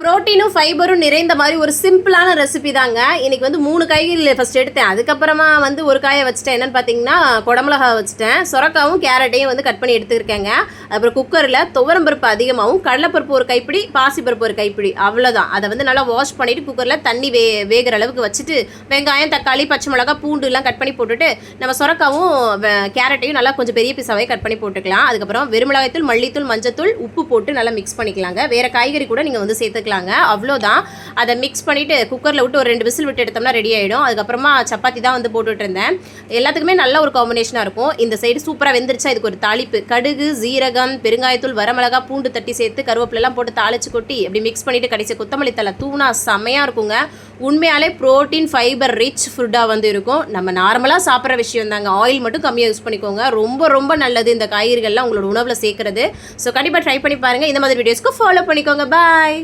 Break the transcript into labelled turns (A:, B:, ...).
A: புரோட்டீனும் ஃபைபரும் நிறைந்த மாதிரி ஒரு சிம்பிளான ரெசிபி தாங்க. இன்றைக்கி வந்து 3 காய்கறிகள் ஃபஸ்ட் எடுத்தேன். அதுக்கப்புறமா வந்து ஒரு காயை வச்சுட்டேன். என்னென்னு பார்த்தீங்கன்னா குடமிளகா வச்சுட்டேன். சொரக்காவும் கேரட்டையும் வந்து கட் பண்ணி எடுத்துருக்கேங்க. அப்புறம் குக்கரில் துவரம்பருப்பு அதிகமாகவும் கடலைப்பருப்பு ஒரு கைப்பிடி, பாசிப்பருப்பு ஒரு கைப்பிடி, அவ்வளோதான். அதை வந்து நல்லா வாஷ் பண்ணிவிட்டு குக்கரில் தண்ணி வேகிற அளவுக்கு வச்சுட்டு வெங்காயம், தக்காளி, பச்சை மிளகா, பூண்டுலாம் கட் பண்ணி போட்டுட்டு நம்ம சொரக்காவும் கேரட்டையும் நல்லா கொஞ்சம் பெரிய பீஸாவே கட் பண்ணி போட்டுக்கலாம். அதுக்கப்புறம் வெறுமிளகாய்த்தூள், மல்லித்தூள், மஞ்சத்தூள், உப்பு போட்டு நல்லா மிக்ஸ் பண்ணிக்கலாங்க. வேறு காய்கறி கூட நீங்கள் வந்து சேர்த்துக்கலாங்க. அவ்வளோதான். அதை மிக்ஸ் பண்ணிவிட்டு குக்கரில் விட்டு ஒரு 2 விசில் விட்டு எடுத்தோம்னா ரெடி ஆகிடும். அதுக்கப்புறமா சப்பாத்தி தான் வந்து போட்டுட்டு இருந்தேன். எல்லாத்துக்குமே நல்ல ஒரு காம்பினேஷனாக இருக்கும். இந்த சைடு சூப்பராக வெந்துருச்சா இதுக்கு ஒரு தாளிப்பு, கடுகு, ஜீரகம், பெருங்காயத்தூள், வரமிளகா, பூண்டு தட்டி சேர்த்து கருவேப்பிலெல்லாம் போட்டு தாளிச்சு கொட்டி அப்படி மிக்ஸ் பண்ணிவிட்டு கடைசி கொத்தமல்லி தலை தூணா செம்மையாக இருக்குங்க. உண்மையாலே ப்ரோட்டீன் ஃபைபர் ரிச் ஃபுட்டாக வந்து இருக்கும். நம்ம நார்மலாக சாப்பிட்ற விஷயம் தாங்க. ஆயில் மட்டும் கம்மியாக யூஸ் பண்ணிக்கோங்க. ரொம்ப ரொம்ப நல்லது இந்த காய்கறிகள்லாம் உங்களோட உணவில் சேர்க்குறது. ஸோ கண்டிப்பாக ட்ரை பண்ணி பாருங்கள். இந்த மாதிரி வீடியோஸ்க்கு ஃபாலோ பண்ணிக்கோங்க. பாய்.